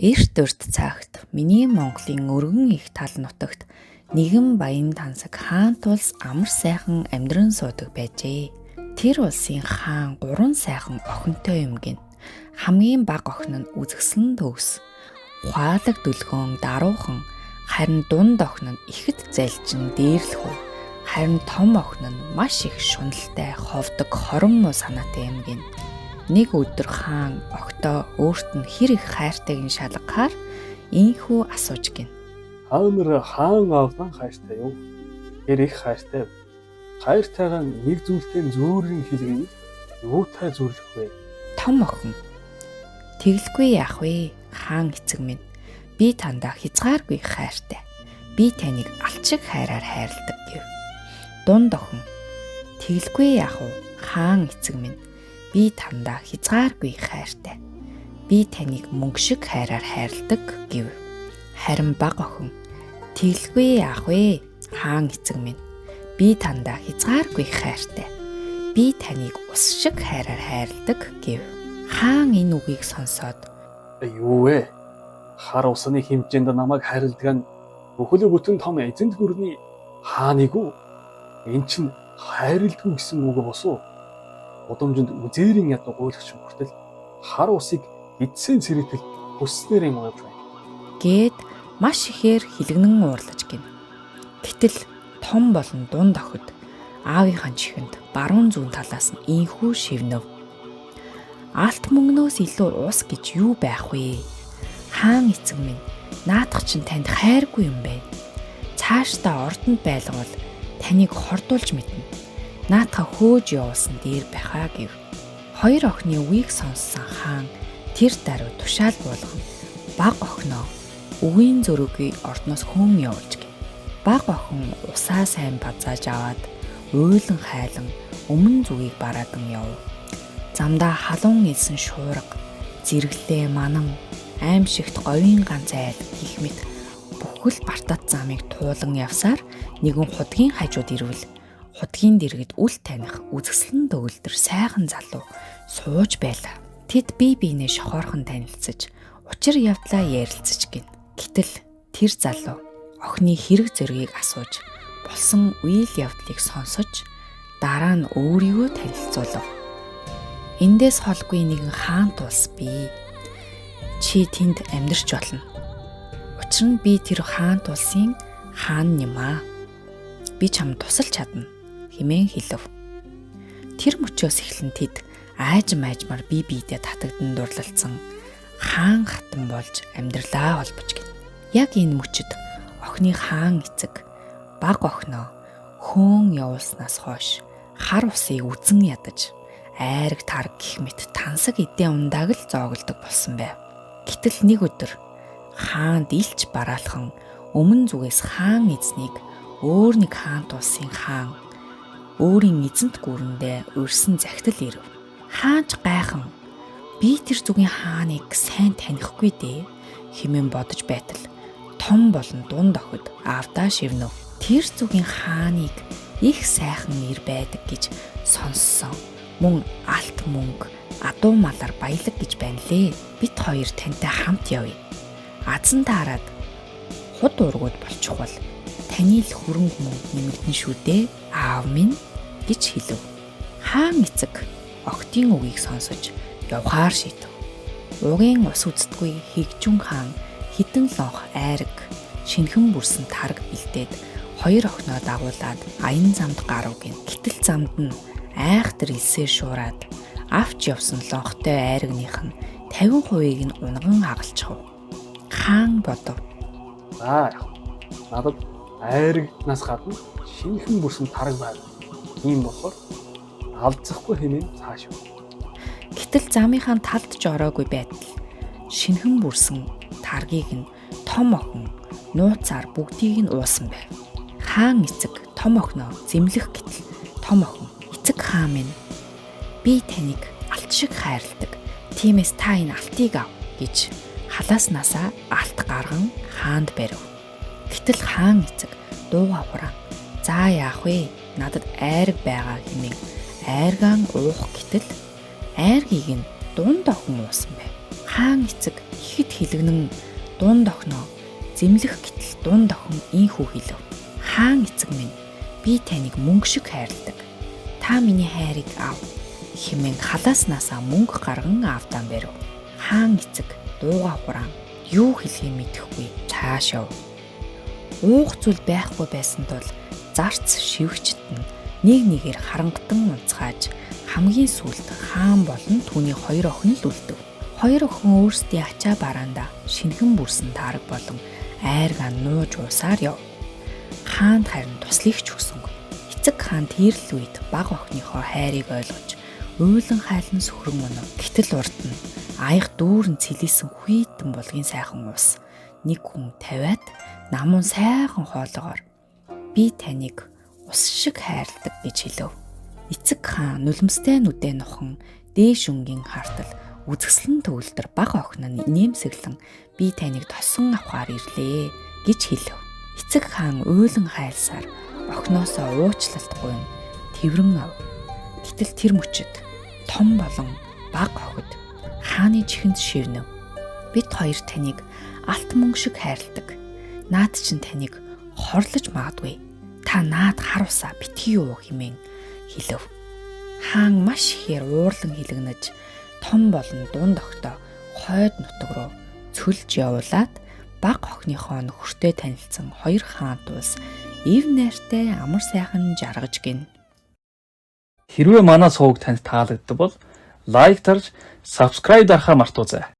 Эрт урт цагт миний Монголын өргөн их тал нутагт нэгэн баян тансаг хаан тулс амар сайхан амьдран суудаг байжээ. Тэр улсын хаан 3 сайхан охинтой юм гин. Хамгийн бага охин нь үзэсгэлэн төгс. Ухаалаг дүлгөөн даруухан, харин дунд охин нь ихэд залжин дээрлэхүү. Харин том охин нь маш их шуналтай, ховдог, хорон муу санаатай юм гин. Нэг өдөр хаан огтоо өөрт нь хэр их хайртайг нь шалгахаар ийхүү асууж гин. Хаан авлан хайртай юу? Хэр их хайртай. Хайртайгаа нэг зүйлтэй зөөрийн хэлгийг юутай зөвлөх вэ? Том охин. Тэглэхгүй яах вэ? Хаан эцэг минь. Би тандаа хязгааргүй хайртай. Би таныг алчиг хайраар хайрладаг гэв. Дунд охин. Тэглэхгүй яах вэ? Хаан эцэг минь. Би тандаа хязгааргүй хайртай. Би таныг мөнгө шиг хайраар хайрладаг гэв. Харин бага охин. Тэглэхгүй яах вэ? Хаан эцэг минь. Би тандаа хязгааргүй хайртай. Би таныг ус шиг хайраар хайрладаг гэв. Хаан энэ үгийг сонсоод Юу вэ? Хар усны хэмжээнд намайг хайрладаг нь бүхэл бүтэн том эзэнт гүрний хааныг уу? Эн чинь хайрладаг гэсэн үг босуу. Удамжинд үзээрийн ядуу гуйлагч хүртэл хар усыг эдсэн цэрэтэл хүснээр юм явж байна. Гээд маш ихээр хилэгнэн уурлаж гин. Гэтэл том болон дунд охид аавынхаа чихэнд баруун зүүн талаас нь ийхүү шивнэв. Алт мөнгнөөс илүү ус гэж юу байх вэ? Хаан эцэг минь, наадах чинь танд хайргүй юм байна. Цаашдаа ордонд байлгавал таныг хордуулж мэднэ. Наадха хөөж явуулсан дээр байхаа гэв. Хоёр охины үгийг сонссон хаан тэр даруй тушаал буулган бага охиноо үгийн зөрөгийг ордноос хөөн явуулж гин. Бага охин усаа сайн базааж аваад уйлан хайлан өмнө зүгийг бараадан яв. Замдаа халуун илсэн шуурга, зэрэглээ манан, аимшигт говийн ганц айл гих мэт бүхэл бартат замыг туулан явсаар нэгэн худгийн хажууд ирвэл худгийн дэргэд үл таних үзэсгэлэн төгөлдөр сайхан залуу сууж байлаа. Тэд бие биенээ шохоорхон танилцаж, учир явдлаа ярилцаж гин. Гэтэл тэр залуу охины хэрэг зэргийг асууж, болсон үйл явдлыг сонсож, дараа нь өөрийгөө танилцуулав. Эндээс холгүй нэгэн хаан тулс би. Чи тэнд амьдарч болно. Учир нь би тэр хаан тулсын хаан юм аа. Би чамд тусалж чадна хэмээн хэлв. Тэр мөчөөс эхлэн тэд аажмаар бие биедээ татагдан дурлалцсан хаан хатан болж амьдралаа холбож гин. Яг энэ мөчөд охины хаан эцэг бага охиноо хөөн явуулснаас хойш хар усыг үзэн ядаж айраг тарг гих мэт тансаг эдэн ундааг л зоогддог болсон байв. Гэтэл нэг өдөр хаанд илч бараалхан өмнө зүгээс хаан эзнийг өөр нэг хаан тулсын хаан өөрийн эзэнт гүрэндээ урьсан захидал ирв. Хаанч гайхан би тэр зүгийн хааныг сайн танихгүй дээ хэмээн бодож байтал том болон дунд охид аавдаа шивнэв. Тэр зүгийн хааныг их сайхан нэр байдаг гэж сонссон. Мөн алт мөнгө, адуу малаар баялаг гэж байна лээ. Бид хоёр тантай хамт явъя. Азан таарад худ ургууд болчих бол таны л хөрөнгө мөнгө нэмэгдэн шүү дээ аав минь гэж хэлв. Хаан эцэг охидын үгийг сонсож явхаар шийдэв. Угийн ус үздэггүй хигжүн хаан хідэн лонх айраг шинхэн бүрсэн тарг бэлдээд хоёр охиноо дагуулад аян замд гарав гин. Гэтэл замд нь айхтар илсээр шуураад авч явсан лонхтой айрагных нь 50%-ийг нь унган хагалчихв. Хаан бодов. Надад айрагнаас гадна шинхэн бүрсэн тарг байв. Ийм болохоор алзахгүй хэмээн цааш яв. Гэтэл замынхаа талд ч ороогүй байтал шинхэн бүрсэн таргийг нь том охин нууцаар бүгдийг нь уусан байв. Хаан эцэг том охиноо зэмлэх гэтэл том охин эцэг хаан минь би таныг алт шиг хайрладаг. Тиймээс та энэ алтыг ав гэж халааснасаа алт гарган хаанд барив. Гэтэл хаан эцэг дууга хураан за яах вэ? Надад айраг байгаа хэмээн айргаан уух гэтэл айргийг нь дунд охин уусан байв. Хаан эцэг ихэд хилэгнэн дунд охиноо зэмлэх гэтэл дунд охин ийхүү хэлв. Хаан эцэг минь, би таныг мөнгө шиг хайрладаг. Та миний хайрыг ав хэмээн халааснасаа мөнгө гарган аавдаа барив. Хаан эцэг дууга хураан юу хэлхийг мэдэхгүй цааш яв. Уух зүйл байхгүй байсан тул зарц шивгчт нь нэг нэгээр харангатан унцгааж хамгийн сүүлд хаан болон түүний хоёр охин л үлдэв. Хоёр охин өөрсдийн ачаа бараанда шинхэн бүрсэн таараг болон айргаа нууж уусаар яв. Хаанд харин туслахч өгсөнгүй. Эцэг хаан тэрл үед баг охиныхоо хайрыг ойлгож уйлан хайлан сөхрөн өнөв. Гэтэл урд нь аяг дүүрэн цэлийсэн хүйтэн булгийн сайхан уус нэг хүн тавиад намун сайхан хоолоогоор би таныг ус шиг хайрладаг гэж хэлв. Эцэг хаан нулимстай нүдэ нухан дээш өнгийн хартал үзэсгэлэн төгөлдөр баг охин нь нэмсэглэн би таныг тосон авахаар ирлээ гэж хэлв. Эцэг хаан уйлан хайлсаар охиноосоо уучлалтгүй тэрвэн ав. Гэтэл тэр мөчөд том болон баг хогд хааны чихэнд шивнэв. Бид хоёр таныг алт мөнгө шиг хайрладаг. Наад чинь таныг хорлож магадгүй. Та наад хар усаа битгий уу хэмээн хэлв. Хаан маш ихээр уурлан хилэгнэж том болон дунд охидоо хойд нутаг руу цөлж явуулаад баг охиныхоо нөхөртэй танилцсан хоёр хаант улс ив найртай амар сайхан жаргаж гин. Хэрвээ манай сувг танд таалагддаг бол лайк дарж, subscribe дарахаа мартаоцай.